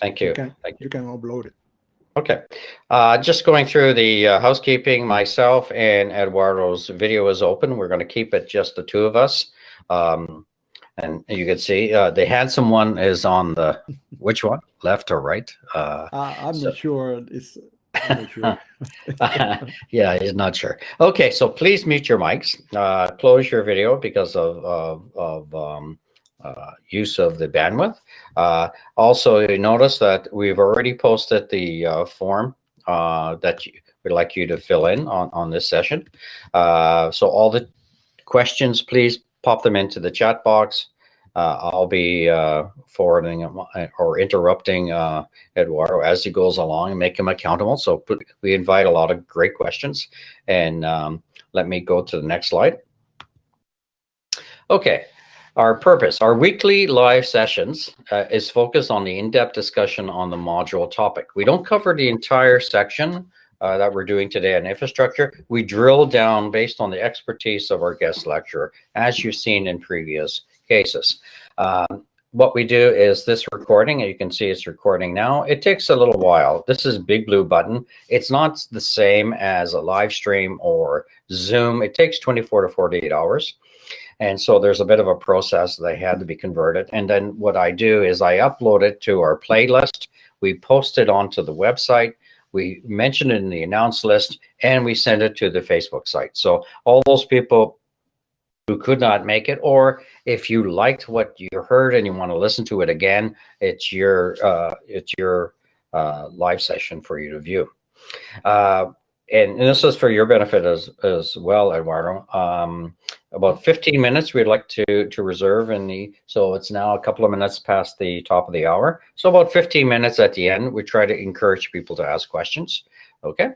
Thank you. You can upload it. Okay. Just going through the housekeeping, myself and Eduardo's video is open. We're going to keep it just the two of us. And you can see the handsome one is on the, which one? Left or right? I'm not sure. I'm not sure. Yeah, he's not sure. Okay, so please mute your mics. Close your video because of use of the bandwidth. Also, you notice that we've already posted the form that we'd like you to fill in on this session. So all the questions, please pop them into the chat box. I'll be forwarding or interrupting Eduardo as he goes along and make him accountable. So we invite a lot of great questions. And let me go to the next slide. Okay, our purpose, our weekly live sessions is focused on the in-depth discussion on the module topic. We don't cover the entire section that we're doing today on infrastructure. We drill down based on the expertise of our guest lecturer, as you've seen in previous cases. What we do is this recording, and you can see it's recording now. It takes a little while. This is big blue button. It's not the same as a live stream or Zoom. It takes 24 to 48 hours. And so there's a bit of a process that had to be converted. And then what I do is I upload it to our playlist. We post it onto the website. We mention it in the announce list, and we send it to the Facebook site. So all those people who could not make it, or if you liked what you heard and you want to listen to it again, it's your live session for you to view. And this is for your benefit as well, Eduardo. About 15 minutes we'd like to reserve so it's now a couple of minutes past the top of the hour. So about 15 minutes at the end, we try to encourage people to ask questions. Okay.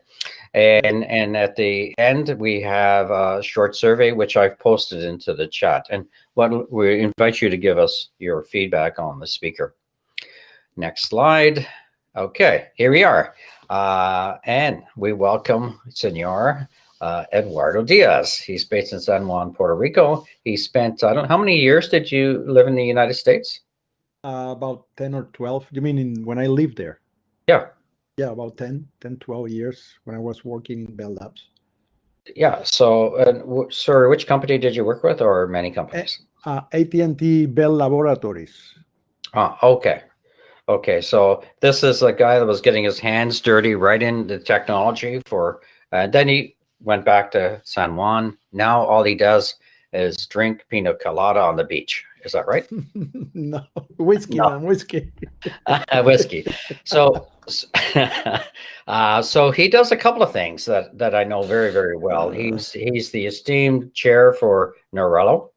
And at the end, we have a short survey, which I've posted into the chat. And what we invite you to give us your feedback on the speaker. Next slide. Okay, here we are. And we welcome Senor Eduardo Diaz. He's based in San Juan, Puerto Rico. He spent, I don't know, how many years did you live in the United States? About 10 or 12. You mean when I lived there? Yeah. Yeah, about 10, 12 years when I was working in Bell Labs. Yeah, so, sorry, which company did you work with, or many companies? AT&T Bell Laboratories. Okay. Okay, so this is a guy that was getting his hands dirty right in the technology then he went back to San Juan. Now all he does is drink pina colada on the beach. Is that right? No, whiskey, no. Man, whiskey. Whiskey. So, so he does a couple of things that I know very, very well. He's the esteemed chair for NARALO.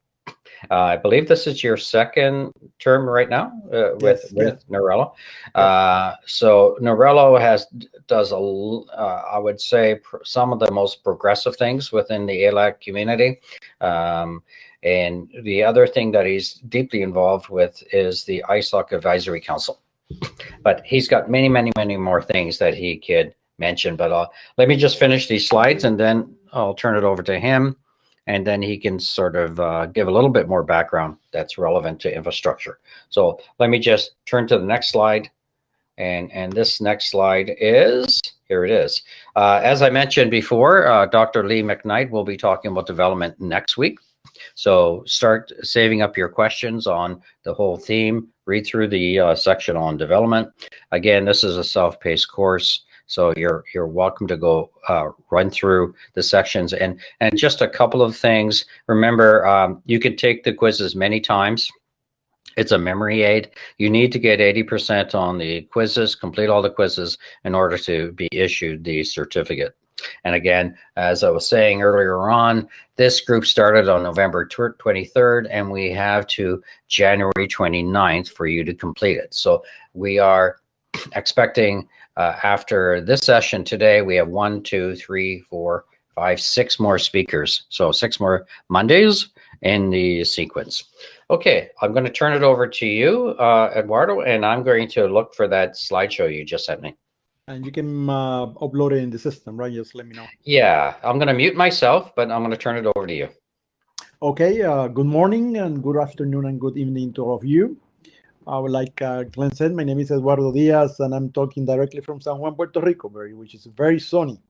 I believe this is your second term right now with NARALO. So NARALO does I would say some of the most progressive things within the ALAC community. And the other thing that he's deeply involved with is the ISOC Advisory Council. But he's got many, many, many more things that he could mention. But let me just finish these slides, and then I'll turn it over to him. And then he can sort of give a little bit more background that's relevant to infrastructure. So let me just turn to the next slide. And this next slide is, here it is. As I mentioned before, Dr. Lee McKnight will be talking about development next week. So start saving up your questions on the whole theme. Read through the section on development. Again, this is a self-paced course, so you're welcome to go run through the sections. And just a couple of things. Remember, you can take the quizzes many times. It's a memory aid. You need to get 80% on the quizzes, complete all the quizzes in order to be issued the certificate. And again, as I was saying earlier on, this group started on November 23rd, and we have to January 29th for you to complete it. So we are expecting after this session today, we have 1, 2, 3, 4, 5, 6 more speakers. So 6 more Mondays in the sequence. Okay, I'm going to turn it over to you, Eduardo, and I'm going to look for that slideshow you just sent me. And you can upload it in the system, right? Just let me know. Yeah, I'm going to mute myself, but I'm going to turn it over to you. Okay, good morning and good afternoon and good evening to all of you. Like Glenn said, my name is Eduardo Diaz, and I'm talking directly from San Juan, Puerto Rico, which is very sunny.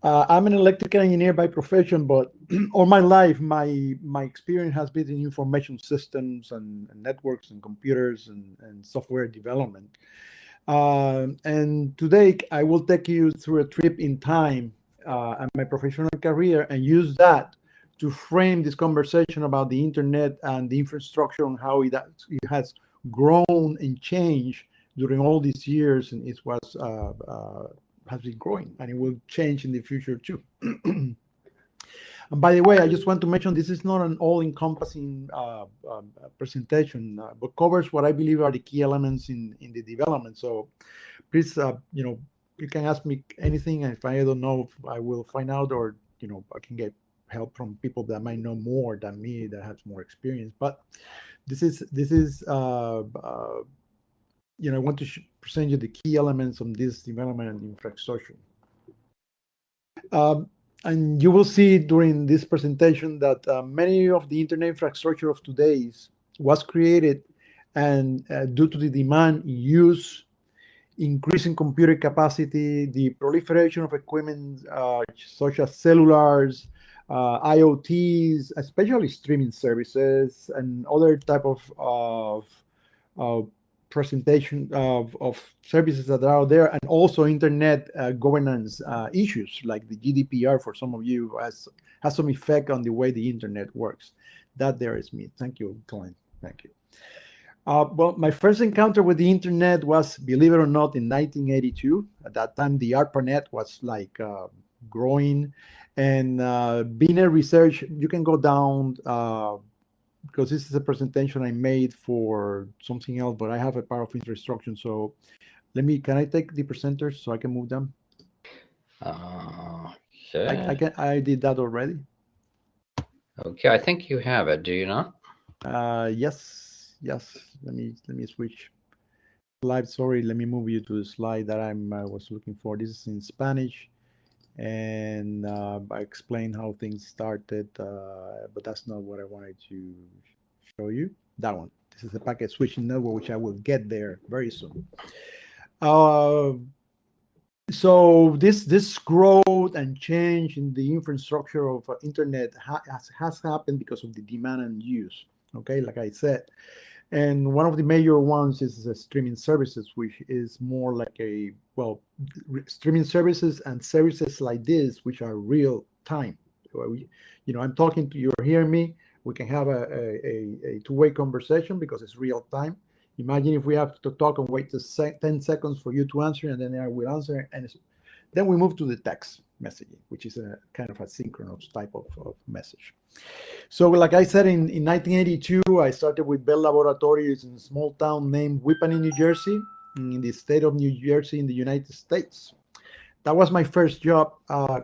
I'm an electrical engineer by profession, but all my life, my experience has been in information systems and networks and computers and software development. And today, I will take you through a trip in time and my professional career, and use that to frame this conversation about the internet and the infrastructure and how it has grown and changed during all these years, and it was has been growing, and it will change in the future too. And by the way, I just want to mention this is not an all-encompassing presentation, but covers what I believe are the key elements in the development. So please, you can ask me anything, and if I don't know, I will find out, or I can get help from people that might know more than me, that has more experience. But this is I want to present you the key elements of this development and infrastructure. And you will see during this presentation that many of the internet infrastructure of today was created and due to the demand, use, increasing computer capacity, the proliferation of equipment such as cellulars, IoTs, especially streaming services, and other type of presentation of services that are out there, and also internet governance issues like the GDPR for some of you has some effect on the way the internet works. That there is me. Thank you, Glenn. Thank you. Well, my first encounter with the internet was, believe it or not, in 1982. At that time, the ARPANET was like growing, and being a research, you can go down because this is a presentation I made for something else, but I have a part of infrastructure. So can I take the presenters so I can move them? Okay. I did that already. Okay, I think you have it. Do you not? Yes. Let me switch slide. Sorry, let me move you to the slide that I was looking for. This is in Spanish, and I explained how things started, but that's not what I wanted to show you. That one. This is the packet switching network, which I will get there very soon. So this growth and change in the infrastructure of internet has happened because of the demand and use. Okay, like I said. And one of the major ones is the streaming services, which is more like streaming services and services like this, which are real time. I'm talking to you, hear me. We can have a two-way conversation because it's real time. Imagine if we have to talk and wait 10 seconds for you to answer, and then I will answer, and then we move to the text messaging, which is a kind of a synchronous type of message. So like I said, in 1982, I started with Bell Laboratories in a small town named Whippany, New Jersey, in the state of New Jersey in the United States. That was my first job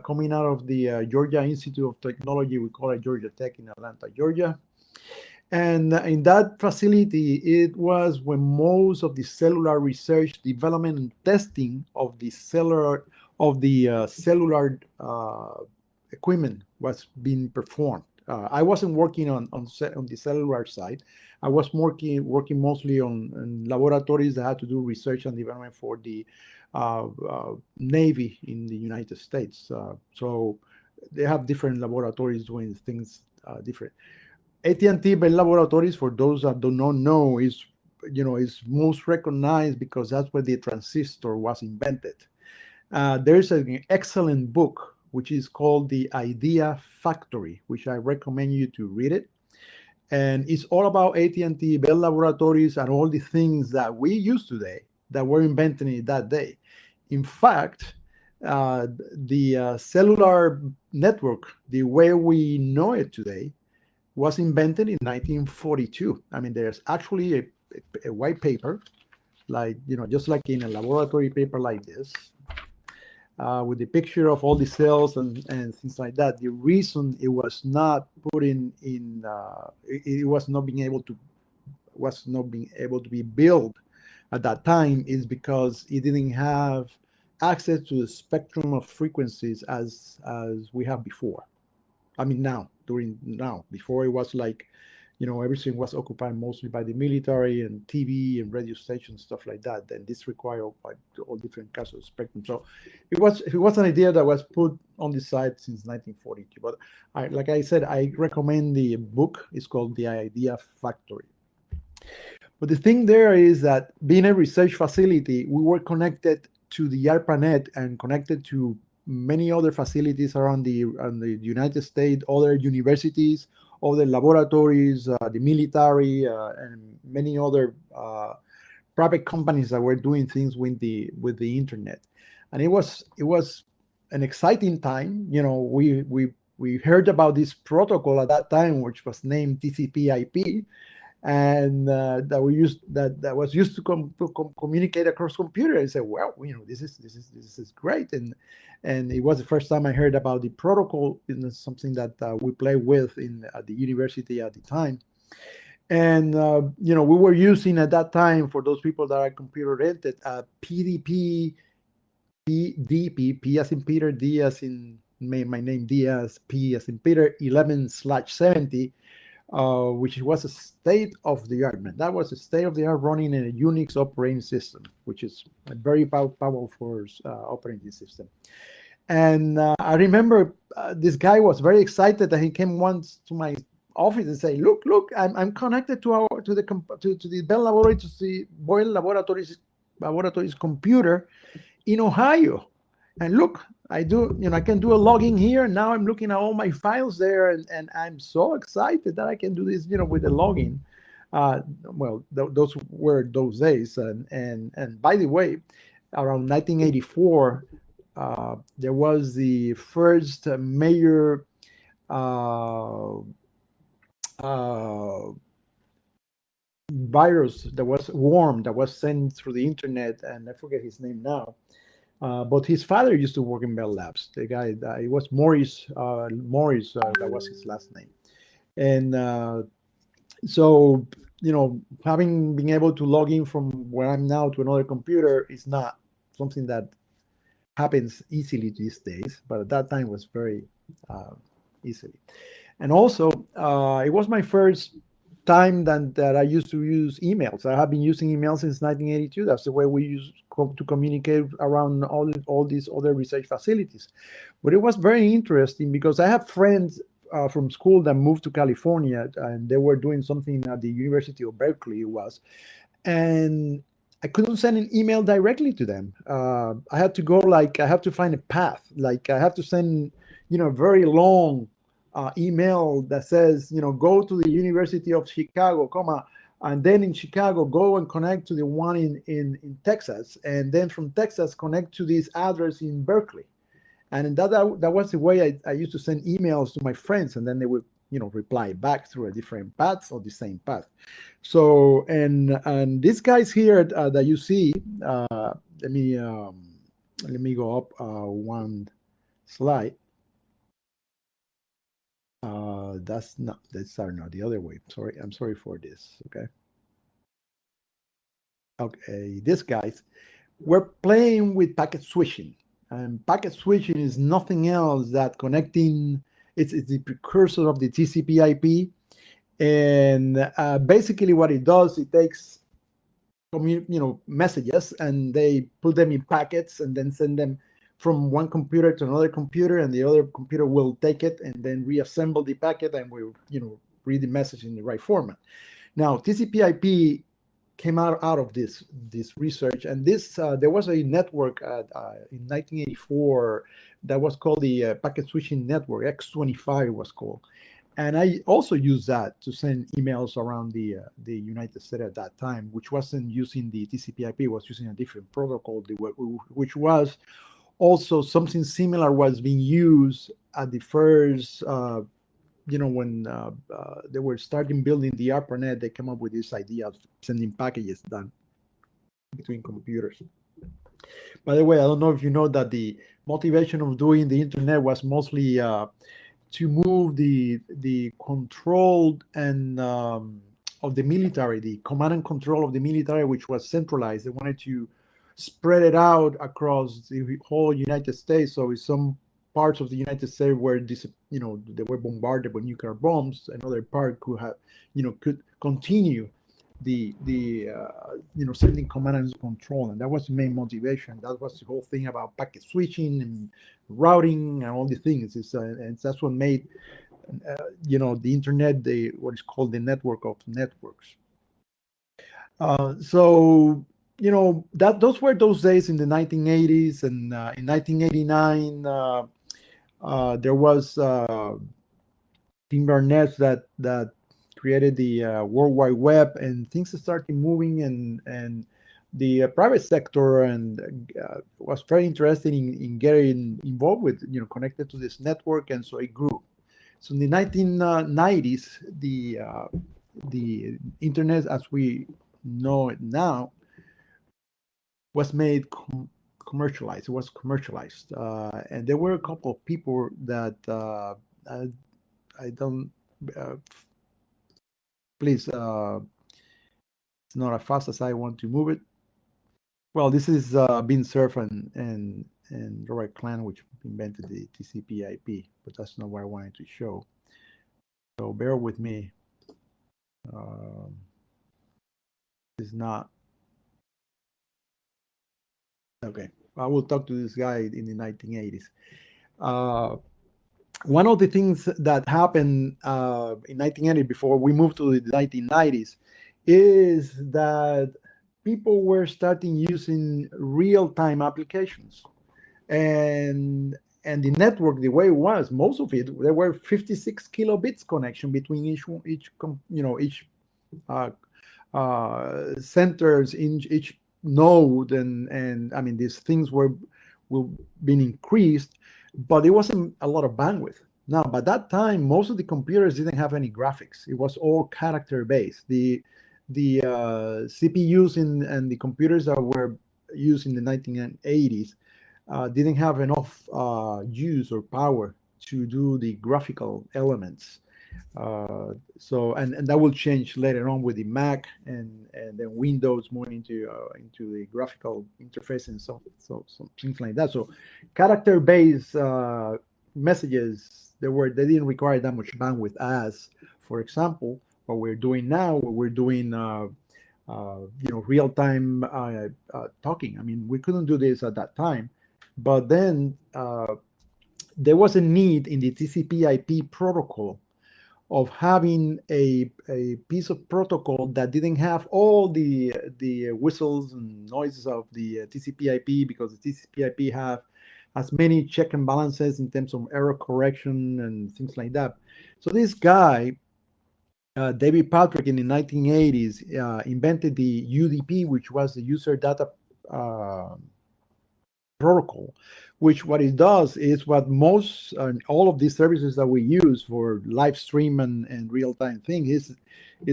coming out of the Georgia Institute of Technology. We call it Georgia Tech in Atlanta, Georgia. And in that facility, it was when most of the cellular research, development, and testing of the cellular equipment was being performed. I wasn't working on the cellular side. I was working mostly on laboratories that had to do research and development for the Navy in the United States. So they have different laboratories doing things different. AT&T Bell Laboratories, for those that do not know, is most recognized because that's where the transistor was invented. There's an excellent book which is called The Idea Factory, which I recommend you to read it. And it's all about AT&T Bell Laboratories and all the things that we use today that were invented in that day. In fact, the cellular network, the way we know it today, was invented in 1942. I mean, there's actually a white paper, like, just like in a laboratory paper like this, with the picture of all the cells and things like that. The reason it was not put it was not being able to be built at that time is because it didn't have access to the spectrum of frequencies as we have before. I mean, now. Before it was like, everything was occupied mostly by the military and TV and radio stations, stuff like that. And this required all different kinds of spectrum. So it was an idea that was put on the side since 1942. But like I said, I recommend the book. It's called The Idea Factory. But the thing there is that being a research facility, we were connected to the ARPANET and connected to many other facilities around the United States, other universities, other laboratories, the military, and many other private companies that were doing things with the internet. And it was an exciting time. We heard about this protocol at that time, which was named TCP/IP, and that was used to communicate across computers. I said, well, this is great, and it was the first time I heard about the protocol. It's something that we play with at the university at the time, and we were using at that time, for those people that are computer oriented, PDP, PDP, P as in Peter, D as in my name Diaz, P as in Peter, 11/70. Which was a state of the art, man. That was a state of the art running in a Unix operating system, which is a very powerful operating system. And I remember this guy was very excited that he came once to my office and say, "Look, I'm connected to the Bell Laboratory, to the Boyle Laboratories computer in Ohio, and look." I can do a login here. Now I'm looking at all my files there, and I'm so excited that I can do this, with the login. Those were those days. And by the way, around 1984, there was the first major virus that was worm that was sent through the internet, and I forget his name now. But his father used to work in Bell Labs. The guy, it was Morris. Morris, that was his last name. And so, having been able to log in from where I'm now to another computer is not something that happens easily these days. But at that time, it was very easily. And also, it was my first time that I used to use emails. I have been using emails since 1982. That's the way we use to communicate around all these other research facilities. But it was very interesting because I have friends from school that moved to California, and they were doing something at the University of Berkeley, and I couldn't send an email directly to them. I had to go, I have to find a path. I have to send, a very long email that says, go to the University of Chicago, and then in Chicago, go and connect to the one in Texas, and then from Texas, connect to this address in Berkeley. And that was the way I used to send emails to my friends, and then they would, reply back through a different path or the same path. So, and these guys here that you see, let me go up one slide. That's not the other way. I'm sorry for this. Okay, these guys, we're playing with packet switching, and packet switching is nothing else that connecting. It's the precursor of the TCP/IP, and basically what it does, it takes messages, and they put them in packets and then send them from one computer to another computer, and the other computer will take it and then reassemble the packet, and will read the message in the right format. Now, TCP/IP came out of this research, and this there was a network in 1984 that was called the Packet Switching Network. X25 was called, and I also used that to send emails around the United States at that time, which wasn't using the TCP/IP, was using a different protocol, which was also something similar was being used at the first, when they were starting building the ARPANET. They came up with this idea of sending packages done between computers. By the way, I don't know if you know that the motivation of doing the internet was mostly to move the control and of the military, the command and control of the military, which was centralized. They wanted to spread it out across the whole United States. So if some parts of the United States were they were bombarded with nuclear bombs. Another part could continue the sending command and control, and that was the main motivation. That was the whole thing about packet switching and routing and all these things. And that's what made the internet what is called the network of networks. So those were those days in the 1980s, and in 1989 there was Tim Berners that created the World Wide Web, and things started moving, and the private sector was very interested in getting involved with connected to this network, and so it grew. So in the 1990s, the internet as we know it now was made commercialized. It was commercialized, and there were a couple of people that I don't. Please, it's not as fast as I want to move it. Well, this is Bin Cerf and Robert Clan, which invented the TCP/IP, but that's not what I wanted to show. So bear with me. It's not okay. I will talk to this guy in the 1980s. One of the things that happened in 1980 before we moved to the 1990s is that people were starting using real-time applications, and the network, the way it was, most of it, there were 56 kilobits connection between each centers in each node, and I mean these things were being increased, but it wasn't a lot of bandwidth. Now, by that time, most of the computers didn't have any graphics. It was all character based. The CPUs and the computers that were used in the 1980s didn't have enough use or power to do the graphical elements. So that will change later on with the Mac and then Windows moving into the graphical interface and so things like that. So character-based messages, they didn't require that much bandwidth as, for example, what we're doing now. We're doing real-time talking. I mean, we couldn't do this at that time, but then there was a need in the TCP/IP protocol of having a piece of protocol that didn't have all the whistles and noises of the TCP/IP, because the TCP/IP has many check and balances in terms of error correction and things like that. So this guy, David Patrick, in the 1980s, invented the UDP, which was the user data protocol, which what it does is what most all of these services that we use for live stream and real-time thing is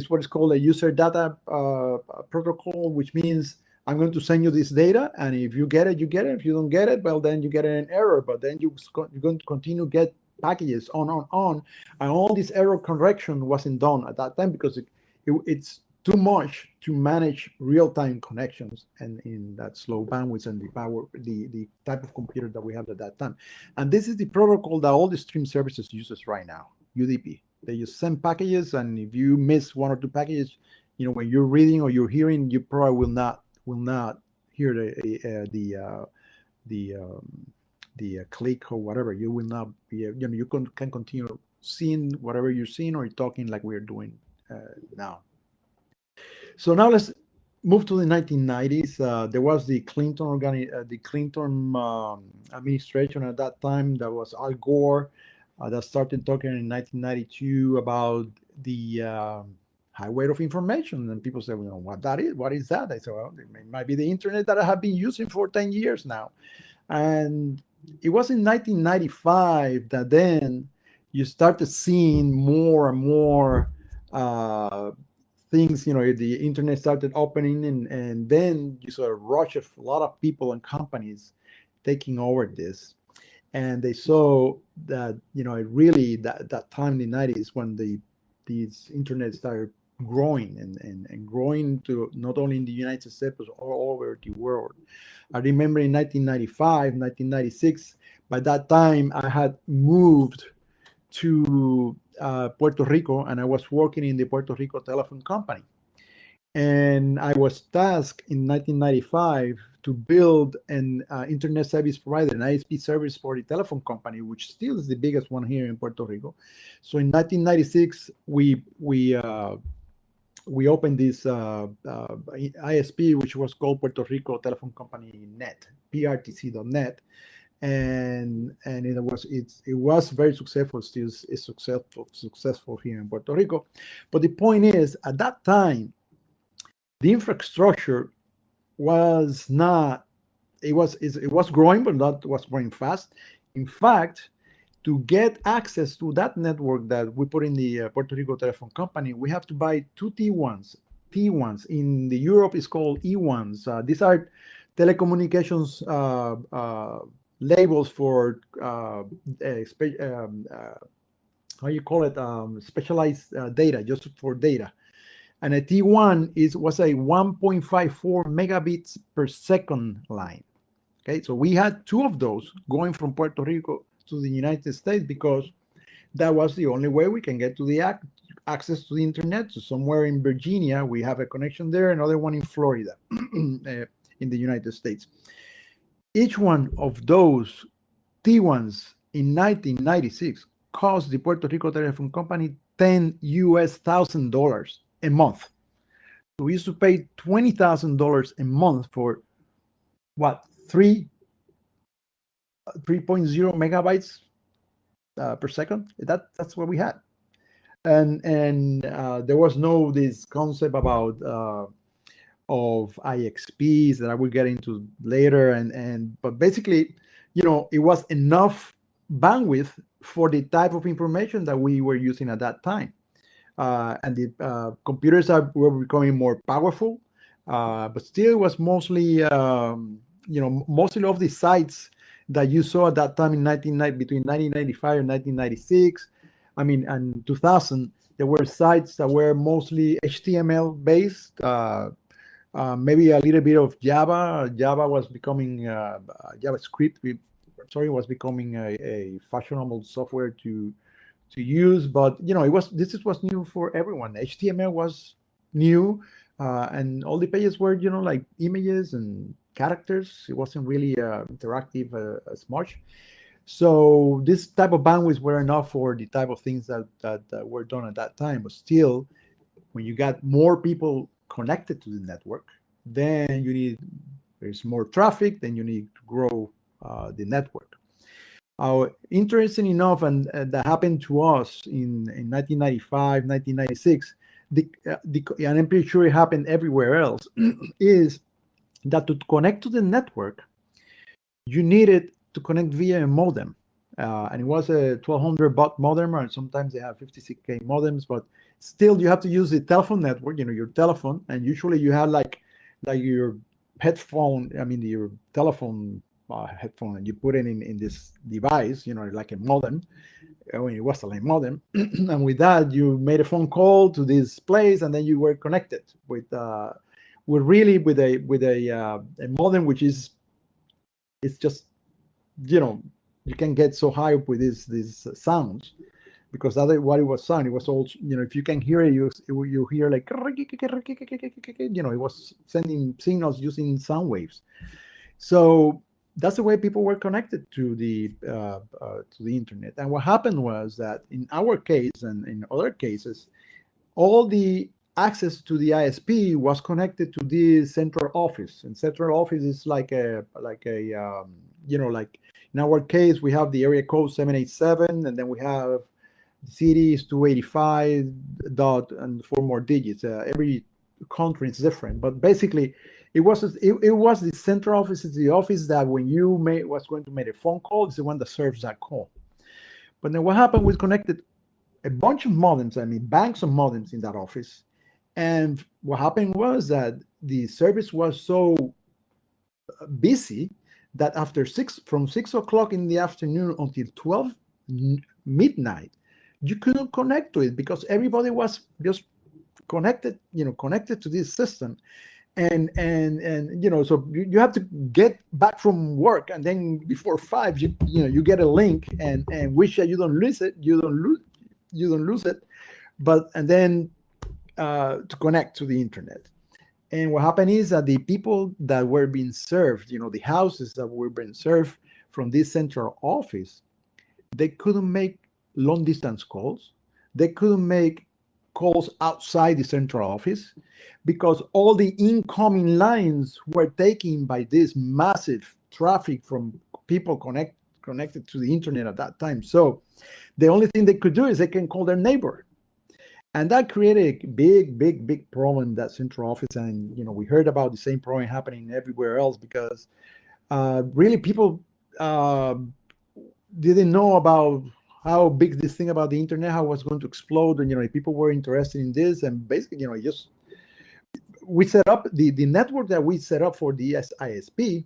what is called a user data protocol, which means I'm going to send you this data, and if you get it, you get it. If you don't get it, well, then you get an error, but then you're going to continue to get packages on, and all this error correction wasn't done at that time because it's too much to manage real-time connections and in that slow bandwidth and the power, the type of computer that we have at that time. And this is the protocol that all the stream services uses right now, UDP. They just send packages, and if you miss one or two packages, when you're reading or you're hearing, you probably will not hear the click or whatever. You will not be, you can continue seeing whatever you're seeing or talking like we're doing now. So now let's move to the 1990s. There was the Clinton administration at that time. That was Al Gore that started talking in 1992 about the highway of information, and people say, "Well, what that is? What is that?" I said, "Well, it might be the internet that I have been using for 10 years now." And it was in 1995 that then you started seeing more and more things, the internet started opening, and then you saw a rush of a lot of people and companies taking over this. And they saw that, it really, that time in the 90s when these internet started growing and growing to not only in the United States, but all over the world. I remember in 1995, 1996, By that time, I had moved to Puerto Rico, and I was working in the Puerto Rico telephone company. And I was tasked in 1995 to build an internet service provider, an ISP service for the telephone company, which still is the biggest one here in Puerto Rico. So in 1996, we opened this ISP, which was called Puerto Rico Telephone Company Net, PRTC.net, and it was very successful. Still is successful here in Puerto Rico. But the point is, at that time, the infrastructure was not. It was growing, but not was growing fast. In fact, to get access to that network that we put in the Puerto Rico Telephone Company, we have to buy two T1s. T1s in the Europe is called E1s. These are telecommunications labels for how you call it, specialized data, just for data. And a T1 was a 1.54 megabits per second line. Okay, so we had two of those going from Puerto Rico to the United States because that was the only way we can get to the access to the internet. So somewhere in Virginia, we have a connection there, another one in Florida, in the United States. Each one of those T1s in 1996 cost the Puerto Rico Telephone Company $10,000 a month. So we used to pay $20,000 a month for what, 3.0 megabytes per second. That's what we had, and there was no this concept about of IXPs that I will get into later, but basically, it was enough bandwidth for the type of information that we were using at that time. And the computers were becoming more powerful, but still it was mostly, mostly of the sites that you saw at that time between 1995 and 1996, and 2000, there were sites that were mostly HTML based, maybe a little bit of Java. Java was becoming JavaScript. Was becoming a fashionable software to use, but this was new for everyone. HTML was new, and all the pages were like images and characters. It wasn't really interactive as much. So this type of bandwidth were enough for the type of things that were done at that time. But still, when you got more people connected to the network, then there's more traffic, then you need to grow the network. Interesting enough, and that happened to us in 1995, 1996, and I'm pretty sure it happened everywhere else, is that to connect to the network, you needed to connect via a modem. And it was a 1200 baud modem, or sometimes they have 56K modems, but still you have to use the telephone network, your telephone, and usually you have like your headphone, your telephone headphone, and you put it in this device, like a modem. It was like a modem, and with that you made a phone call to this place, and then you were connected with a modem, which is, it's just, you can get so high up with these sounds, because that's what it was sound. It was also, if you can hear it, you hear like, it was sending signals using sound waves. So that's the way people were connected to the internet. And what happened was that in our case and in other cases, all the access to the ISP was connected to the central office. And central office is like in our case, we have the area code 787, and then we have the city is 285 dot and 4 more digits. Every country is different, but basically, it was the central office. It's the office that when you was going to make a phone call, it's the one that serves that call. But then what happened? We connected a bunch of modems. Banks of modems in that office. And what happened was that the service was so busy that from 6 o'clock in the afternoon until 12 midnight, you couldn't connect to it because everybody was just connected to this system. and so you have to get back from work, and then before 5 you get a link, and wish that you don't lose it, you don't lose it, but and then to connect to the internet. And what happened is that the people that were being served, the houses that were being served from this central office, they couldn't make long distance calls. They couldn't make calls outside the central office because all the incoming lines were taken by this massive traffic from people connected to the internet at that time. So the only thing they could do is they can call their neighbor. And that created a big problem in that central office. And we heard about the same problem happening everywhere else because really people didn't know about how big this thing about the internet, how it was going to explode, and people were interested in this. And basically, we set up the network that we set up for the ISP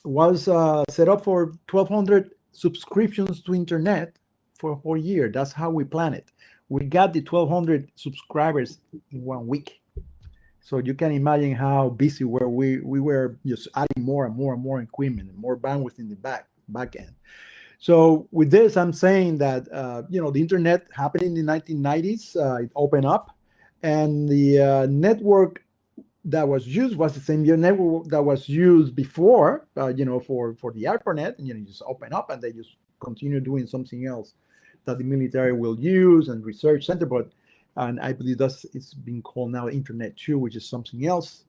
was set up for 1,200 subscriptions to internet for a whole year. That's how we plan it. We got the 1,200 subscribers in 1 week. So you can imagine how busy we were just adding more and more equipment and more bandwidth in the back end. So with this, I'm saying that the internet happened in the 1990s. It opened up, and the network that was used was the same network that was used before, for the ARPANET, and you just open up and they just continue doing something else that the military will use and research center. And I believe it's being called now Internet 2, which is something else.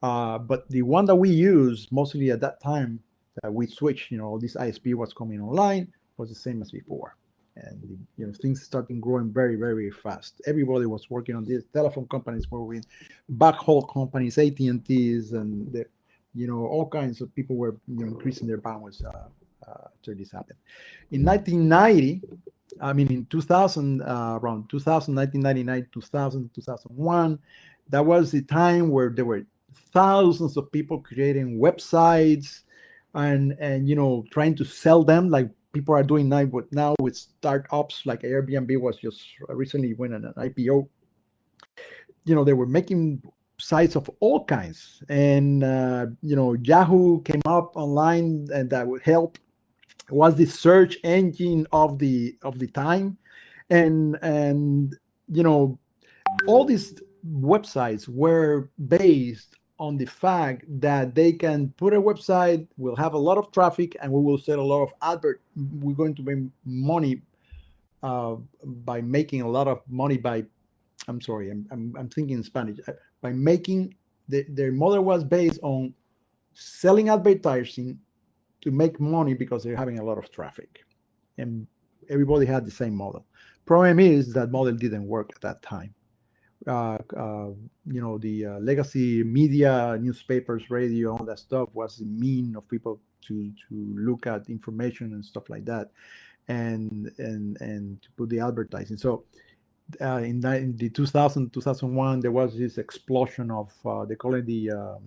But the one that we used mostly at that time, we switched, this ISP was coming online, was the same as before. And, things started growing very, very fast. Everybody was working on this. Telephone companies were with backhaul companies, AT&Ts, and, all kinds of people were, increasing their bandwidth after this happened. In 1990, in 2000, around 2000, 1999, 2000, 2001, that was the time where there were thousands of people creating websites and trying to sell them like people are doing now with startups like Airbnb was just recently went on an IPO. They were making sites of all kinds, and Yahoo came up online, and that would help. Was the search engine of the time, and all these websites were based on the fact that they can put a website, will have a lot of traffic, and we will sell a lot of advert. We're going to make money by making a lot of money by. I'm sorry, I'm thinking in Spanish. By making their model was based on selling advertising to make money because they're having a lot of traffic, and everybody had the same model. Problem is that model didn't work at that time. The legacy media, newspapers, radio, all that stuff was the mean of people to look at information and stuff like that, and to put the advertising. So in the 2000, 2001, there was this explosion of they call it the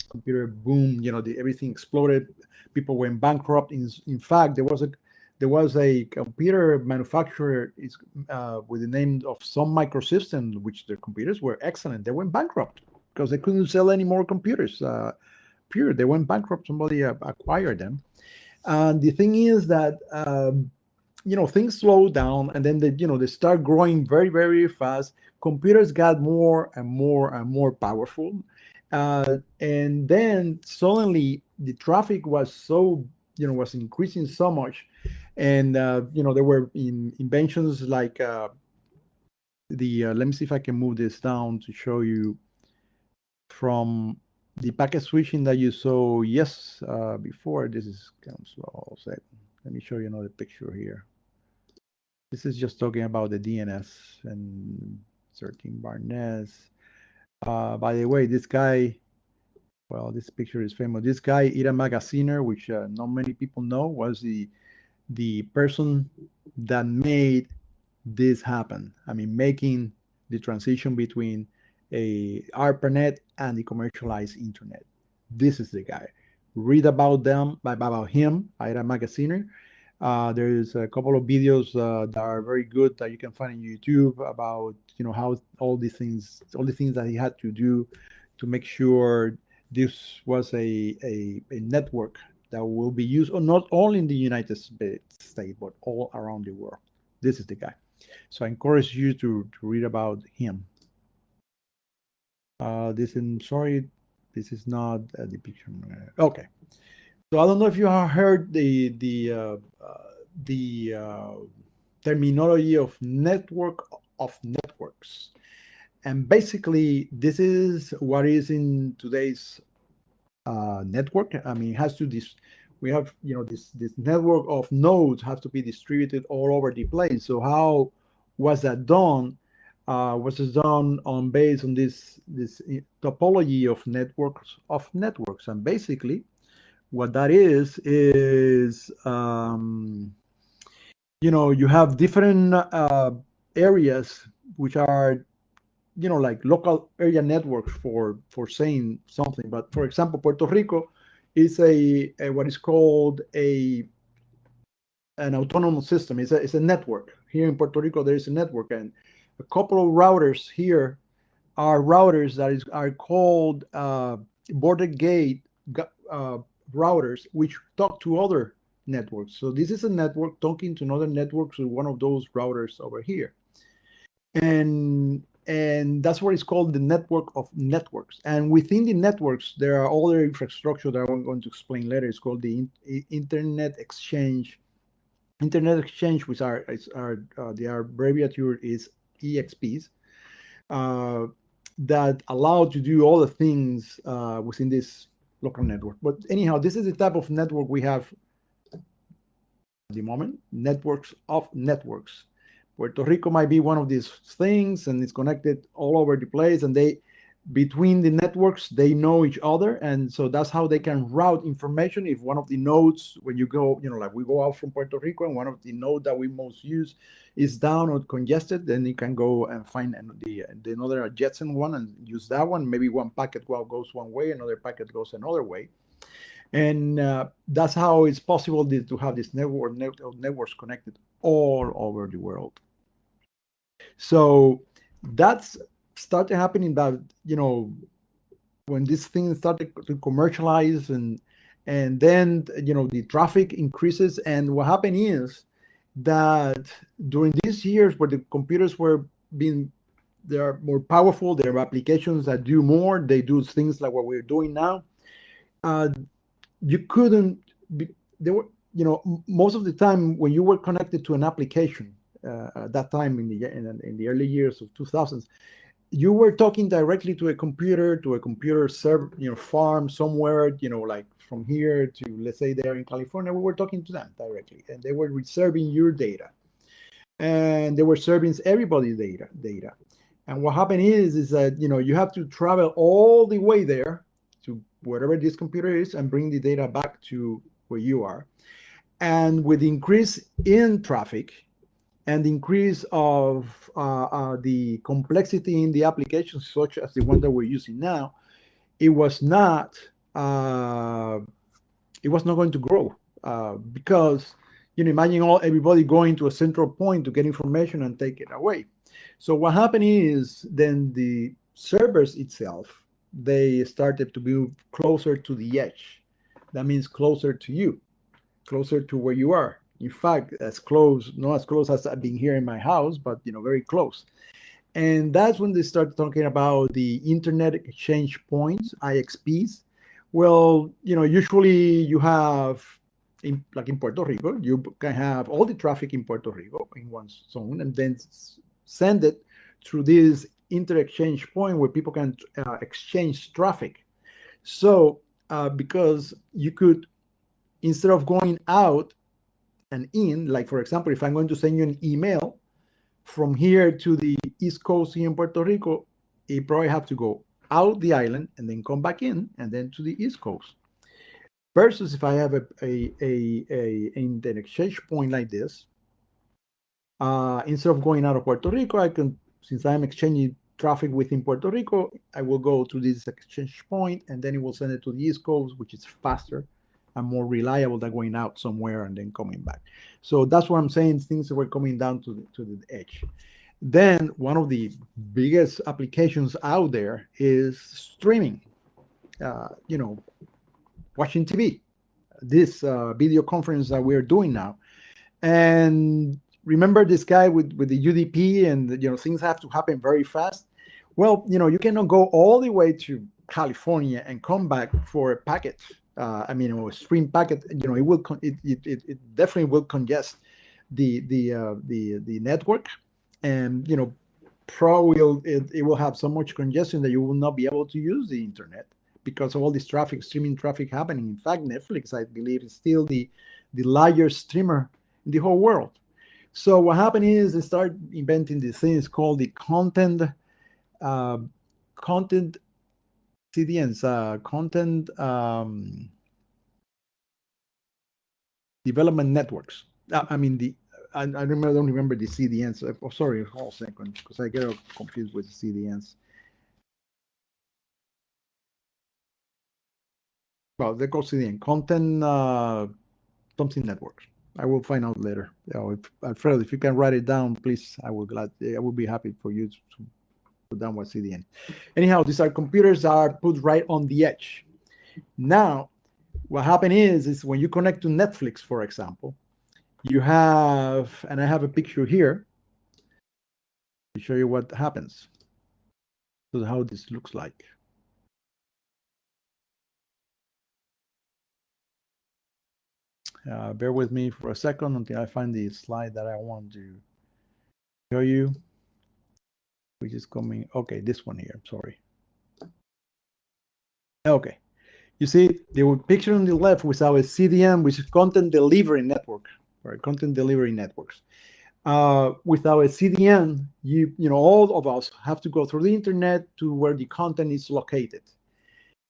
computer boom. Everything exploded. People went bankrupt. In fact, there was a computer manufacturer with the name of Sun Microsystems, which their computers were excellent. They went bankrupt because they couldn't sell any more computers. Period. They went bankrupt. Somebody acquired them. And the thing is that things slowed down, and then they start growing very, very fast. Computers got more and more powerful, and then suddenly the traffic was was increasing so much, and there were inventions like let me see if I can move this down to show you from the packet switching that you saw before. This is kind of slow. So let me show you another picture here. This is just talking about the DNS and 13 Barnes. By the way, this guy, this picture is famous. This guy, Ira Magaziner, which not many people know, was the person that made this happen. Making the transition between a ARPANET and the commercialized internet. This is the guy. Read about him, Ira Magaziner. There's a couple of videos that are very good that you can find on YouTube about how all the things that he had to do to make sure this was a network that will be used not only in the United States but all around the world. This is the guy. So I encourage you to read about him. This is not the picture. Okay. So I don't know if you have heard the terminology of network of networks, and basically this is what is in today's network. I mean, it has to we have this network of nodes have to be distributed all over the place. So how was that done? Was it done based on this topology of networks, and basically what that is you have different areas which are like local area networks for saying something. But for example, Puerto Rico is a what is called an autonomous system. It's a network. Here in Puerto Rico there is a network, and a couple of routers here are routers that are called border gate routers, which talk to other networks. So this is a network talking to another network through one of those routers over here, and that's what is called the network of networks. And within the networks, there are other infrastructure that I'm going to explain later. It's called the internet exchange. Internet exchange, which the abbreviature is EXPs, that allow to do all the things within this local network. But anyhow, this is the type of network we have at the moment, networks of networks. Puerto Rico might be one of these things, and it's connected all over the place, and between the networks, they know each other, and so that's how they can route information. If one of the nodes, when you go, like we go out from Puerto Rico, and one of the nodes that we most use is down or congested, then you can go and find the another adjacent one and use that one. Maybe one packet goes one way, another packet goes another way, and that's how it's possible to have this networks connected all over the world. So that's started happening that when this thing started to commercialize, and then the traffic increases. And what happened is that during these years where the computers they are more powerful, there are applications that do more, they do things like what we're doing now. You couldn't be there were most of the time when you were connected to an application at that time in the early years of 2000s, you were talking directly to a computer server, farm somewhere, like from here to, let's say they're in California, we were talking to them directly, and they were serving your data, and they were serving everybody's data. And what happened is that you have to travel all the way there to wherever this computer is and bring the data back to where you are. And with the increase in traffic and the increase of the complexity in the applications, such as the one that we're using now, it was not going to grow because imagine everybody going to a central point to get information and take it away. So what happened is then the servers itself, they started to move closer to the edge. That means closer to you, closer to where you are. In fact, not as close as I've been here in my house, but very close. And that's when they start talking about the internet exchange points, IXPs. Well, usually you have, like in Puerto Rico, you can have all the traffic in Puerto Rico in one zone, and then send it through this inter-exchange point where people can exchange traffic. So because you could, instead of going out and in, like for example, if I'm going to send you an email from here to the East Coast here in Puerto Rico, you probably have to go out the island and then come back in and then to the East Coast. Versus if I have an exchange point like this, instead of going out of Puerto Rico, I can, since I'm exchanging traffic within Puerto Rico, I will go to this exchange point and then it will send it to the East Coast, which is faster and more reliable than going out somewhere and then coming back. So that's what I'm saying. Things were coming down to the edge. Then one of the biggest applications out there is streaming. Watching TV. This video conference that we're doing now, and remember this guy with the UDP, and things have to happen very fast. Well, you cannot go all the way to California and come back for a packet. A stream packet. It definitely will congest the network, and probably it will have so much congestion that you will not be able to use the internet because of all this traffic, streaming traffic happening. In fact, Netflix, I believe, is still the largest streamer in the whole world. So what happened is they start inventing these things called the content CDNs, content development networks. I don't remember the CDNs. Oh, sorry, hold a second, because I get confused with the CDNs. Well, they call CDN content something networks. I will find out later. Alfredo, if you can write it down, please. I will be happy for you to put down what CDN. Anyhow, these are computers that are put right on the edge. Now, what happened is when you connect to Netflix, for example, you have, and I have a picture here to show you what happens. So how this looks like. Bear with me for a second until I find the slide that I want to show you, which is coming. Okay, this one here. I'm sorry. Okay, you see the picture on the left with our CDN, which is content delivery network, or content delivery networks. With our CDN, all of us have to go through the internet to where the content is located.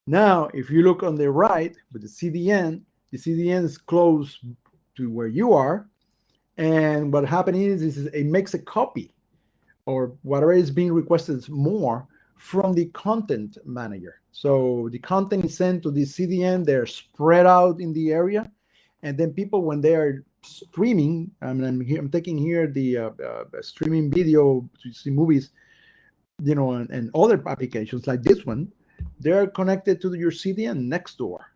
Now, if you look on the right with the CDN is close to where you are, and what happens is it makes a copy or whatever is being requested more from the content manager. So the content is sent to the CDN, they're spread out in the area, and then people, when they are streaming, I'm taking here the streaming video to see movies, and other applications like this one, they're connected to your CDN next door.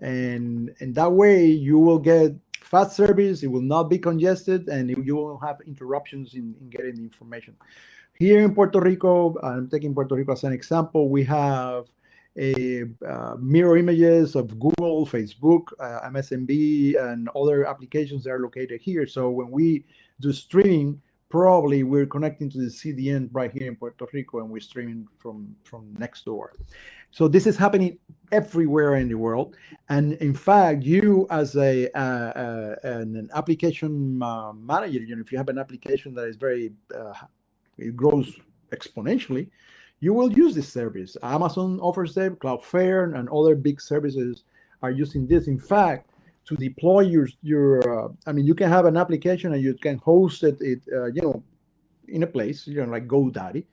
And that way you will get fast service, it will not be congested, and you won't have interruptions in getting the information. Here in Puerto Rico, I'm taking Puerto Rico as an example, we have a mirror images of Google, Facebook, MSNB, and other applications that are located here. So when we do streaming, probably we're connecting to the CDN right here in Puerto Rico, and we're streaming from next door. So this is happening everywhere in the world. And in fact, you as an application manager, if you have an application that is very, it grows exponentially, you will use this service. Amazon offers them, Cloudflare and other big services are using this. In fact, to deploy your you can have an application and you can host it in a place, like GoDaddy.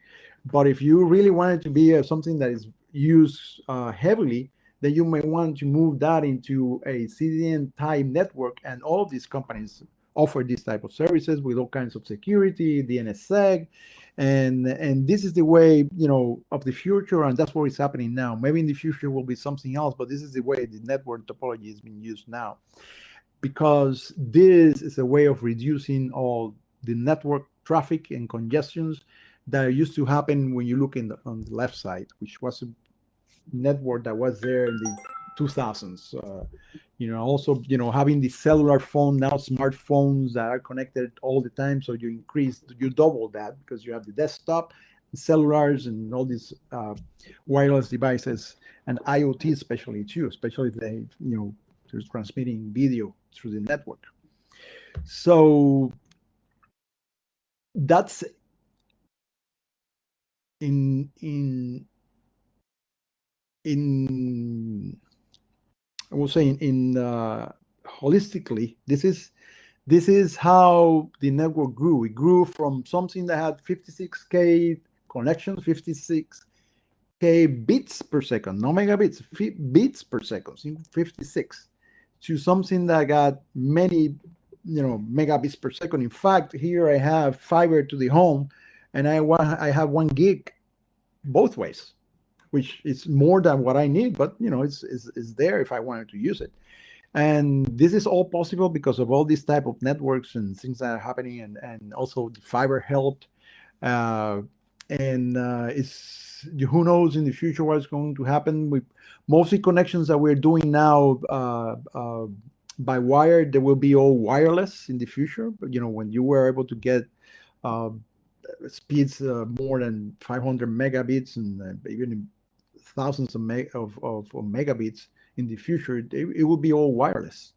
But if you really want it to be something that is used heavily, then you may want to move that into a CDN type network. And all of these companies offer this type of services with all kinds of security, DNSSEC, and this is the way of the future, and that's what is happening now. Maybe in the future will be something else, but this is the way the network topology is being used now, because this is a way of reducing all the network traffic and congestions that used to happen when you look on the left side, which was a network that was there in the 2000s. Also, having the cellular phone, now smartphones that are connected all the time. So you double that because you have the desktop, the cellulars, and all these wireless devices, and IoT especially if they, they're transmitting video through the network. So that's I will say holistically, this is how the network grew. It grew from something that had 56K connections, 56K bits per second, no megabits, bits per second, 56. to something that got many, megabits per second. In fact, here I have fiber to the home, and I have 1 gig both ways, which is more than what I need, but it's there if I wanted to use it. And this is all possible because of all these type of networks and things that are happening, and also the fiber helped. It's who knows in the future what's going to happen with mostly connections that we're doing now by wire. They will be all wireless in the future. But when you were able to get speeds more than 500 megabits and even thousands of megabits in the future, it will be all wireless,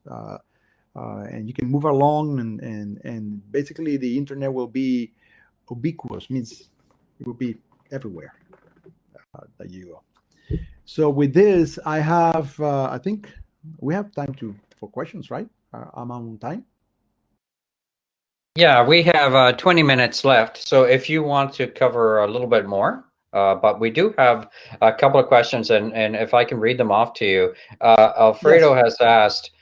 and you can move along, and basically the internet will be ubiquitous, means it will be everywhere that you go. So with this, I think we have time for questions, right? I'm on time. Yeah, we have 20 minutes left. So if you want to cover a little bit more, but we do have a couple of questions, and if I can read them off to you. Alfredo has asked,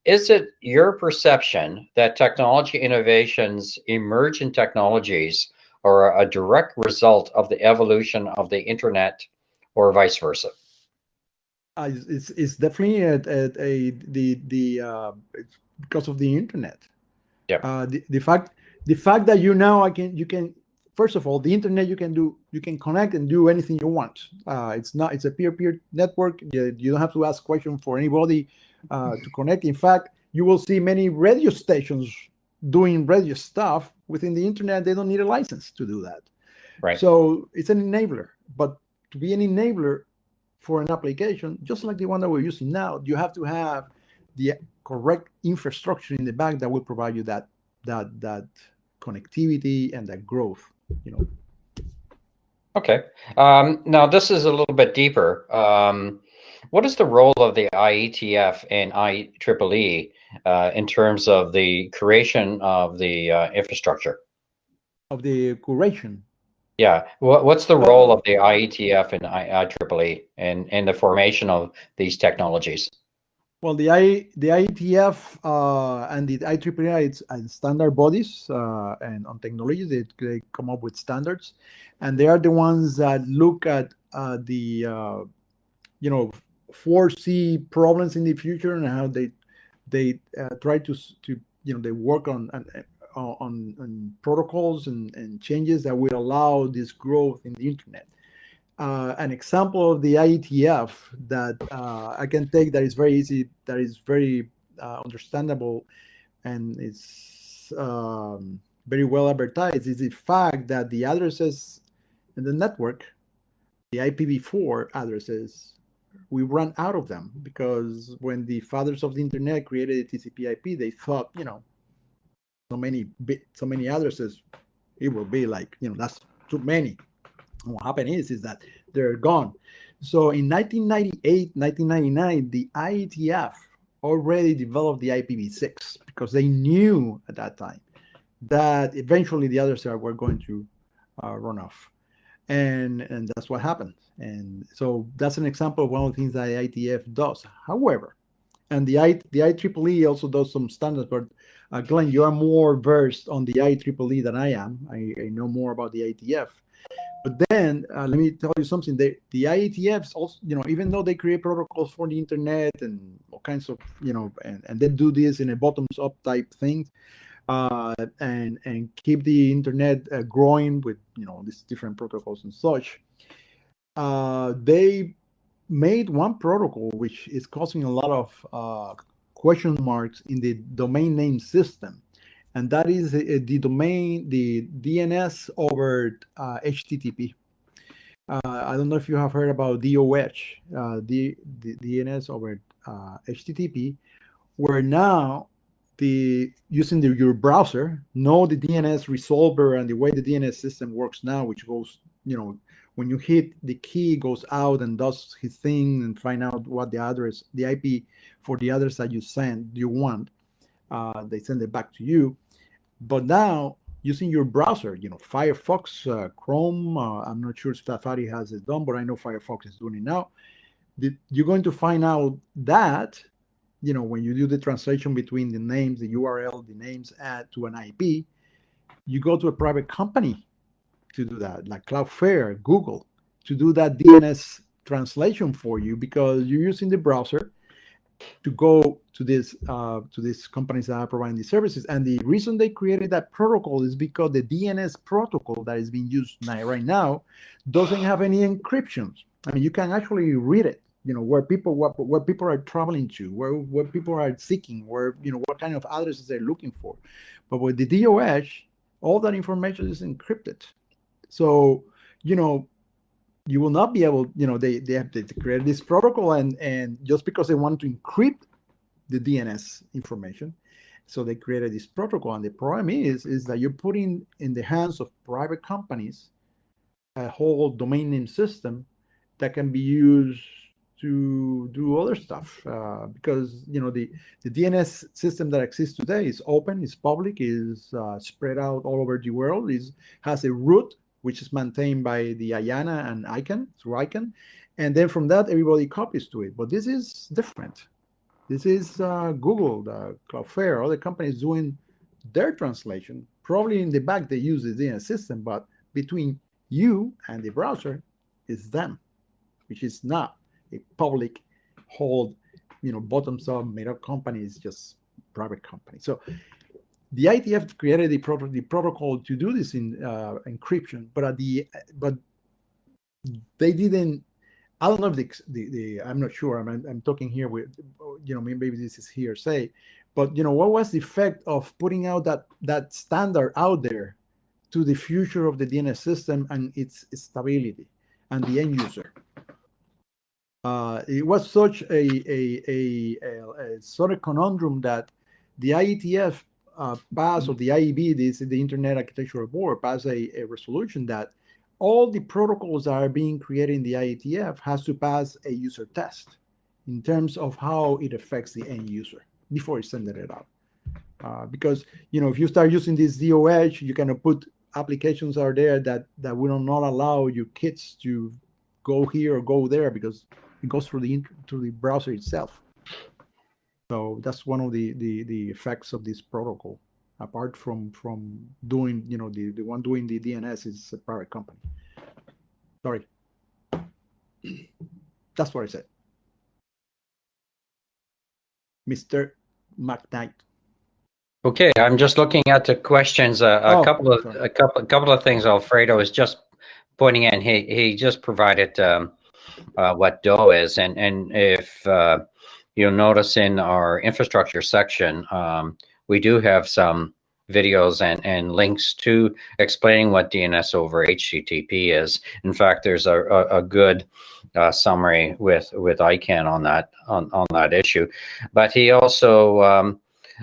is it your perception that technology innovations, emergent technologies, are a direct result of the evolution of the internet, or vice versa? It's definitely it's because of the internet. Yeah. The fact that you can first of all, the internet, you can connect and do anything you want. It's a peer-to-peer network. You don't have to ask questions for anybody to connect. In fact, you will see many radio stations doing radio stuff within the internet. They don't need a license to do that. Right. So it's an enabler. But to be an enabler for an application, just like the one that we're using now, you have to have the correct infrastructure in the back that will provide you that connectivity and that growth. Okay. Now this is a little bit deeper. What is the role of the IETF and IEEE in terms of the creation of the infrastructure? Of the curation. Yeah. What's the role of the IETF and IEEE in the formation of these technologies? Well, the IETF and the IEEE, it's standard bodies and on technology. They come up with standards, and they are the ones that look at the foresee problems in the future and how they try to they work on protocols and changes that will allow this growth in the internet. An example of the IETF that I can take that is very easy, that is very understandable, and it's very well advertised, is the fact that the addresses in the network, the IPv4 addresses, we run out of them because when the fathers of the internet created the TCP/IP, they thought, so many addresses, it will be like, that's too many. And what happened is that they're gone. So in 1998, 1999, the IETF already developed the IPv6 because they knew at that time that eventually the others were going to run off. And that's what happened. And so that's an example of one of the things that the IETF does. However, and the IEEE also does some standards, but Glenn, you are more versed on the IEEE than I am. I know more about the IETF. But then let me tell you something. The IETFs also, even though they create protocols for the internet and all kinds of, and they do this in a bottoms-up type thing, and keep the internet growing with, these different protocols and such. They made one protocol which is causing a lot of question marks in the domain name system. And that is the DNS over HTTP. I don't know if you have heard about DOH, the DNS over HTTP, where now using your browser, know the DNS resolver and the way the DNS system works now, which goes, when you hit the key, goes out and does his thing and find out what the IP for the address that you want. They send it back to you. But now, using your browser, Firefox, Chrome, I'm not sure if Safari has it done, but I know Firefox is doing it now. You're going to find out that when you do the translation between the names, the URL, the names add to an IP, you go to a private company to do that, like Cloudflare, Google, to do that DNS translation for you, because you're using the browser to go to these companies that are providing these services. And the reason they created that protocol is because the DNS protocol that is being used right now doesn't have any encryptions. I mean, you can actually read it, where people are traveling to, where people are seeking, where what kind of addresses they're looking for. But with the DOS, all that information is encrypted. So you will not be able, they have to create this protocol, and just because they want to encrypt the DNS information, so they created this protocol. And the problem is that you're putting in the hands of private companies a whole domain name system that can be used to do other stuff, because the DNS system that exists today is open, is public, is spread out all over the world, has a root which is maintained by the IANA and ICANN, and then from that everybody copies to it. But this is different. This is Google, Cloudflare, other companies doing their translation. Probably in the back they use the DNS system, but between you and the browser is them, which is not a public hold, bottoms up made up company. It's just private company. So the IETF created the protocol to do this in encryption, but they didn't. I don't know if I'm not sure. I'm talking here with, maybe this is hearsay, but what was the effect of putting out that standard out there to the future of the DNS system and its stability and the end user? It was such a sort of conundrum that the IETF passed, or the IEB, the Internet Architectural Board, passed a resolution that all the protocols that are being created in the IETF has to pass a user test in terms of how it affects the end user before sending it out. Because if you start using this DOH, you kind of put applications out there that will not allow your kids to go here or go there, because it goes through the browser itself. So that's one of the effects of this protocol. Apart from doing, the one doing the DNS is a private company. Sorry. That's what I said. Mr. McKnight. Okay, I'm just looking at the questions. A couple of things Alfredo is just pointing in. He just provided what DOE is, and if you'll notice in our infrastructure section, we do have some videos and links to explaining what DNS over HTTP is. In fact, there's a good summary with ICANN on that issue. But he also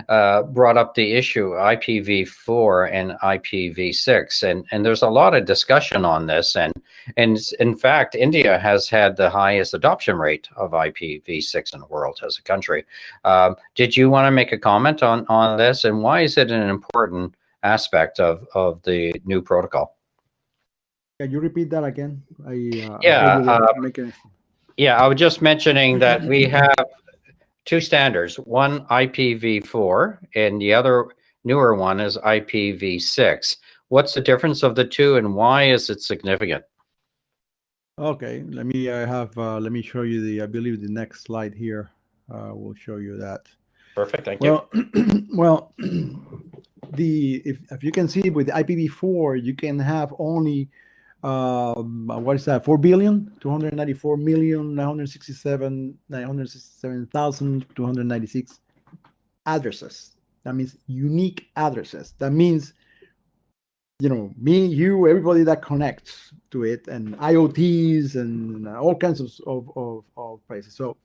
brought up the issue IPv4 and IPv6, and there's a lot of discussion on this, and in fact India has had the highest adoption rate of IPv6 in the world as a country. Did you want to make a comment on this, and why is it an important aspect of the new protocol? Can you repeat that again? I was just mentioning that we have two standards, one IPv4 and the other newer one is IPv6. What's the difference of the two, and why is it significant? Okay, let me show you I believe the next slide here will show you that. Perfect, thank you. Well, if you can see with IPv4, you can have only what is that? 4,294,967,967,296 addresses. That means unique addresses. That means, me, you, everybody that connects to it, and IoTs and all kinds of places. So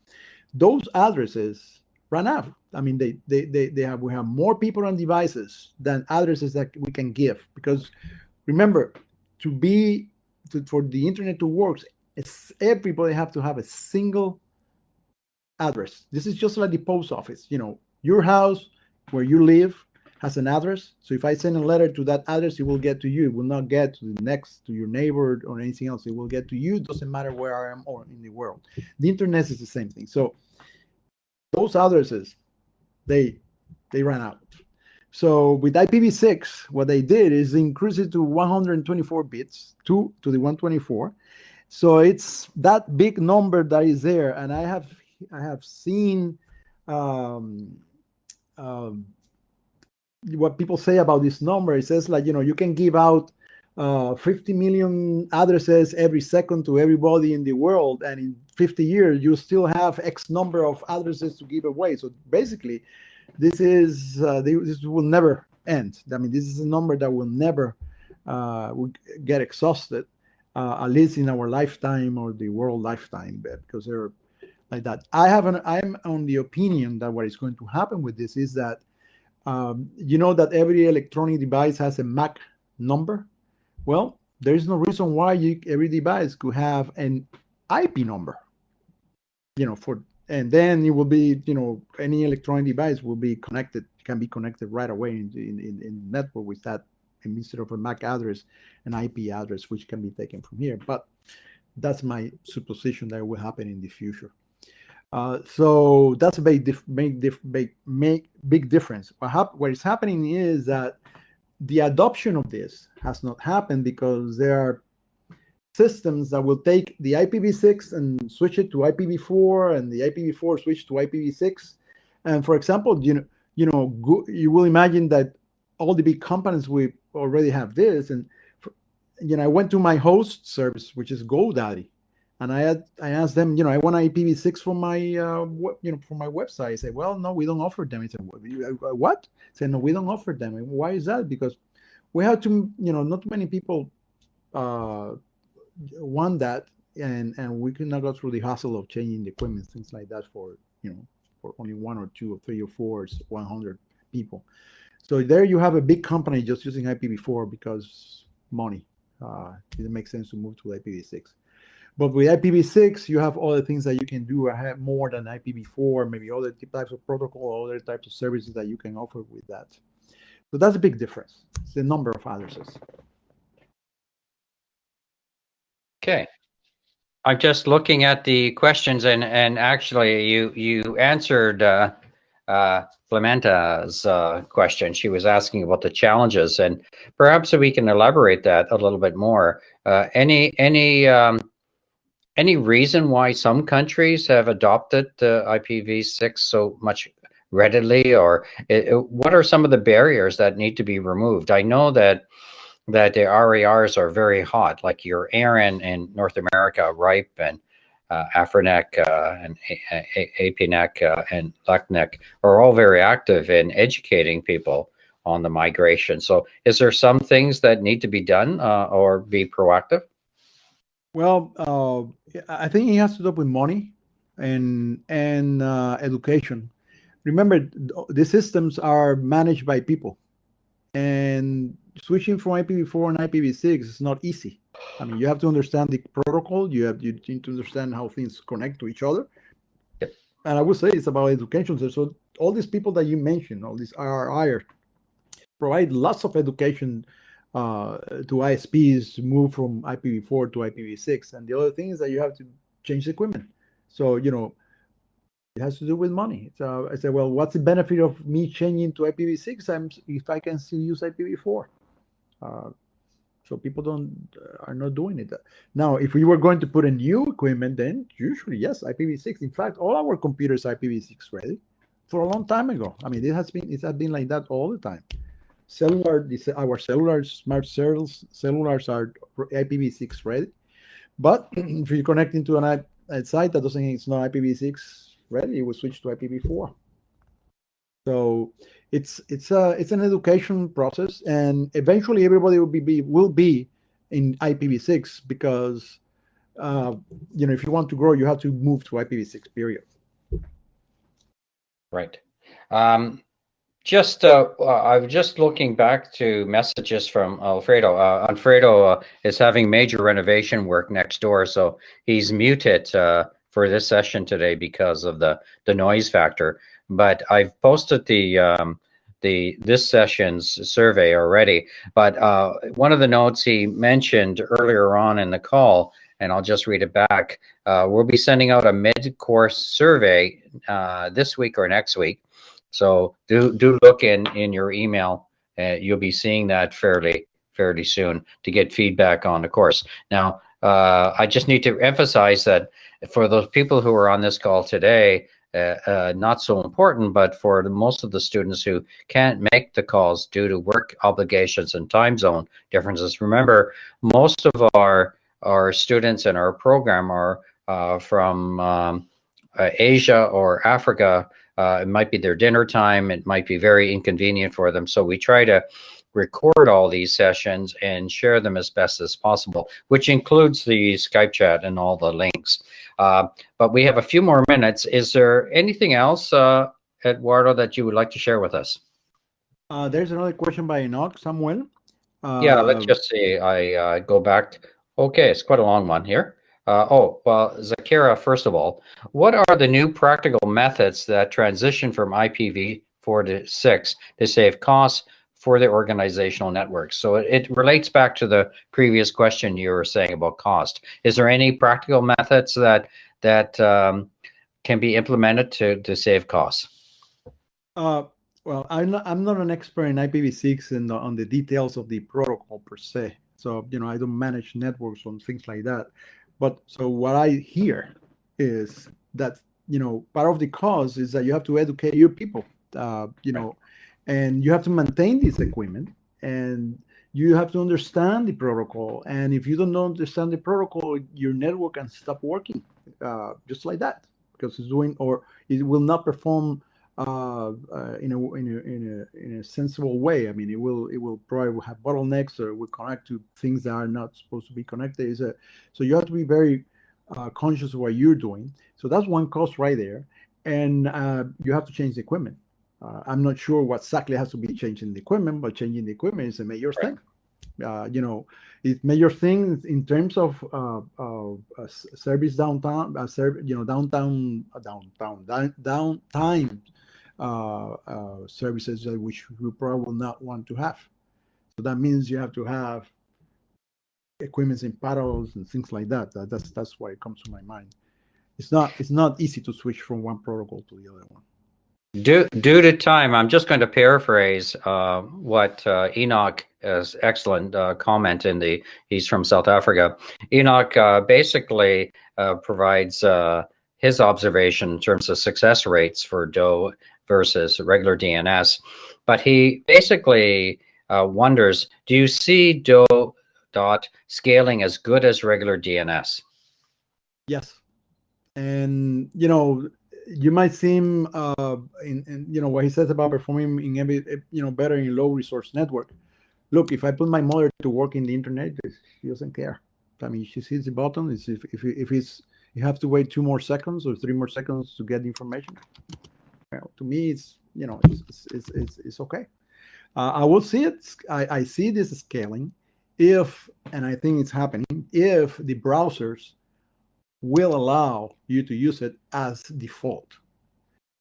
those addresses run out. I mean, we have more people on devices than addresses that we can give, because remember, for the internet to work, everybody have to have a single address. This is just like the post office. Your house where you live has an address. So if I send a letter to that address, it will get to you. It will not get to your neighbor or anything else. It will get to you. It doesn't matter where I am or in the world. The internet is the same thing. So those addresses, they ran out. So with IPv6, what they did is increase it to 124 bits, 2 to the 124. So it's that big number that is there, and I have seen what people say about this number. It says, like, you can give out 50 million addresses every second to everybody in the world, and in 50 years you still have X number of addresses to give away. So basically, this will never end. I mean, this is a number that will never will get exhausted, at least in our lifetime or the world lifetime, because they're like that. I'm on the opinion that what is going to happen with this is that that every electronic device has a MAC number. Well, there is no reason why every device could have an IP number. And then it will be, any electronic device will be connected, can be connected right away in network with that, instead of a MAC address, an IP address, which can be taken from here. But that's my supposition that will happen in the future. So that's a big difference. What is happening is that the adoption of this has not happened because there are systems that will take the IPv6 and switch it to IPv4, and the IPv4 switch to IPv6. And for example, you will imagine that all the big companies will already have this. And I went to my host service, which is GoDaddy, and I asked them, I want IPv6 for my for my website. I said, well, no, we don't offer them. I said, what? I said, no, we don't offer them. And why is that? Because we have to, not too many people want that, and we cannot go through the hassle of changing the equipment, things like that, for only 1 or 2 or 3 or 4 100 people. So there you have a big company just using IPv4 because money. It didn't make sense to move to IPv6. But with IPv6, you have other things that you can do. I have more than IPv4, maybe other types of protocol, other types of services that you can offer with that. So that's a big difference. It's the number of addresses. Okay. I'm just looking at the questions, and actually you answered Clementa's question. She was asking about the challenges, and perhaps we can elaborate that a little bit more. Any reason why some countries have adopted IPv6 so much readily, or what are some of the barriers that need to be removed? I know that the RARs are very hot, like your ARIN in North America, RIPE, and AFRINEC and APNEC and LECNEC are all very active in educating people on the migration. So is there some things that need to be done or be proactive? Well, I think it has to do with money and education. Remember, the systems are managed by people, and switching from IPv4 and IPv6 is not easy. I mean, you have to understand the protocol. You need to understand how things connect to each other. Yep. And I would say it's about education. So all these people that you mentioned, all these RRI, provide lots of education to ISPs to move from IPv4 to IPv6. And the other thing is that you have to change the equipment. So, it has to do with money. So I said, well, what's the benefit of me changing to IPv6 if I can still use IPv4? So people are not doing it. Now, if we were going to put a new equipment, then usually, yes, IPv6. In fact, all our computers are IPv6 ready for a long time ago. I mean, it has been like that all the time. Our cellular smart cellulars are IPv6 ready, but if you connect into a site that it's not IPv6 ready, it will switch to IPv4. So it's an education process, and eventually everybody will be in IPv6 because if you want to grow, you have to move to IPv6. Period. Right. I was just looking back to messages from Alfredo. Alfredo is having major renovation work next door, so he's muted for this session today because of the noise factor. But I've posted this session's survey already. But one of the notes he mentioned earlier on in the call, and I'll just read it back. We'll be sending out a mid-course survey this week or next week. So do look in your email. You'll be seeing that fairly soon to get feedback on the course. Now, I just need to emphasize that for those people who are on this call today, not so important, but for most of the students who can't make the calls due to work obligations and time zone differences, remember, most of our students in our program are from Asia or Africa. It might be their dinner time. It might be very inconvenient for them. So we try to record all these sessions and share them as best as possible, which includes the Skype chat and all the links. But we have a few more minutes. Is there anything else, Eduardo, that you would like to share with us? There's another question by Enoch Samuel. Yeah, let's just see. I go back. Okay, it's quite a long one here. Well, Zakira, first of all, what are the new practical methods that transition from IPv4 to 6 to save costs for the organizational networks? So it relates back to the previous question you were saying about cost. Is there any practical methods that can be implemented to save costs? Well, I'm not an expert in IPv6 and on the details of the protocol per se. So, I don't manage networks and things like that. But so what I hear is that, part of the cost is that you have to educate your people, and you have to maintain this equipment, and you have to understand the protocol. And if you don't understand the protocol, your network can stop working just like that, because it will not perform in a sensible way. I mean, it will probably have bottlenecks, or it will connect to things that are not supposed to be connected. So you have to be very conscious of what you're doing. So that's one cost right there, and you have to change the equipment. I'm not sure what exactly has to be changed in the equipment, but changing the equipment is a major thing. It's major things in terms of service downtime, downtime services which we probably will not want to have. So that means you have to have equipments in parallels and things like that. That's why it comes to my mind. It's not easy to switch from one protocol to the other one. Due to time, I'm just going to paraphrase what Enoch is excellent comment he's from South Africa. Enoch basically provides his observation in terms of success rates for DOE versus regular DNS. But he basically wonders, do you see DOE scaling as good as regular DNS? Yes. And, you might seem in what he says about performing in better in low resource network. Look, if I put my mother to work in the internet, she doesn't care. I mean, she sees the button. If you have to wait 2 more seconds or 3 more seconds to get the information. Well, to me, it's okay. I will see it. I see this scaling and I think it's happening, if the browsers will allow you to use it as default.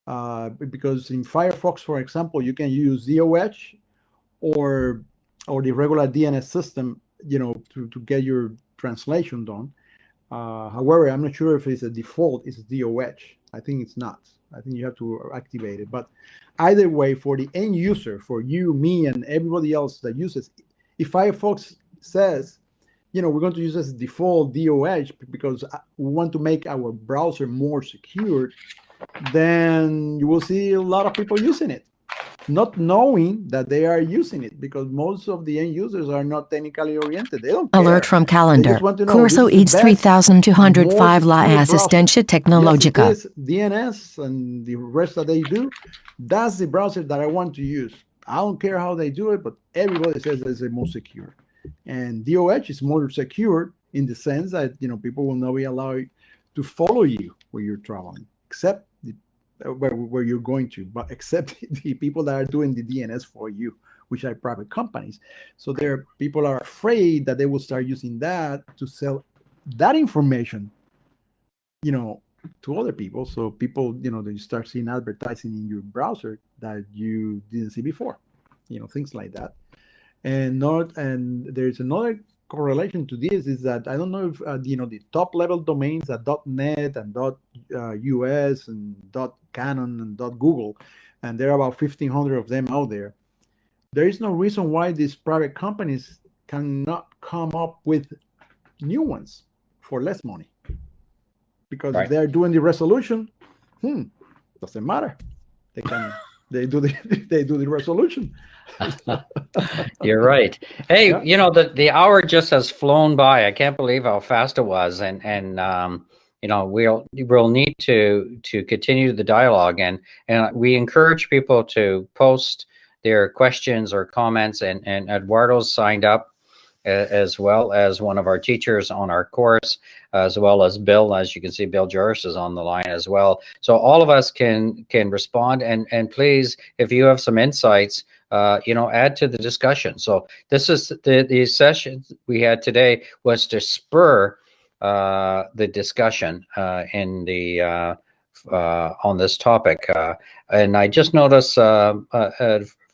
Because in Firefox, for example, you can use DOH or the regular DNS system, to get your translation done. However, I'm not sure if it's a default, it's DOH. I think it's not. I think you have to activate it. But either way, for the end user, for you, me, and everybody else that uses, if Firefox says, we're going to use as default DOH because we want to make our browser more secure, then you will see a lot of people using it, not knowing that they are using it, because most of the end users are not technically oriented. They don't Alert care. from calendar. Curso IDS 3205 La Asistencia Tecnológica. Yes, DNS and the rest that they do, that's the browser that I want to use. I don't care how they do it, but everybody says it's the most secure. And DOH is more secure in the sense that people will not be allowed to follow you where you're traveling, except where you're going to, but except the people that are doing the DNS for you, which are private companies. So people are afraid that they will start using that to sell that information, to other people. So people, they start seeing advertising in your browser that you didn't see before, things like that. And there's another correlation to this is that I don't know if the top level domains at .net and .us and .canon and .google, and there are about 1,500 of them out there. There is no reason why these private companies cannot come up with new ones for less money, because if they're doing the resolution, doesn't matter. They do the resolution. You're right. Hey, the hour just has flown by. I can't believe how fast it was, and we'll need to continue the dialogue, and we encourage people to post their questions or comments, and Eduardo's signed up as well as one of our teachers on our course, as well as Bill. As you can see, Bill Joris is on the line as well. So all of us can respond, and please, if you have some insights, add to the discussion. So this is the session we had today was to spur the discussion in the on this topic. And I just noticed,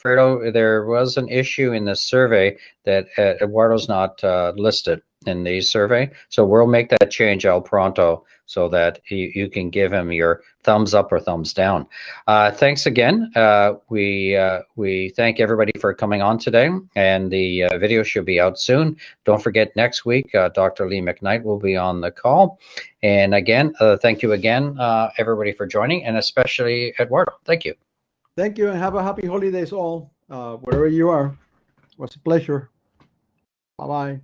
Fredo, there was an issue in this survey that Eduardo's not listed in the survey. So we'll make that change al pronto so that you can give him your thumbs up or thumbs down. Thanks again. We thank everybody for coming on today, and the video should be out soon. Don't forget, next week, Dr. Lee McKnight will be on the call. And again, thank you again, everybody, for joining, and especially Eduardo. Thank you. Thank you, and have a happy holidays all, wherever you are. It was a pleasure. Bye-bye.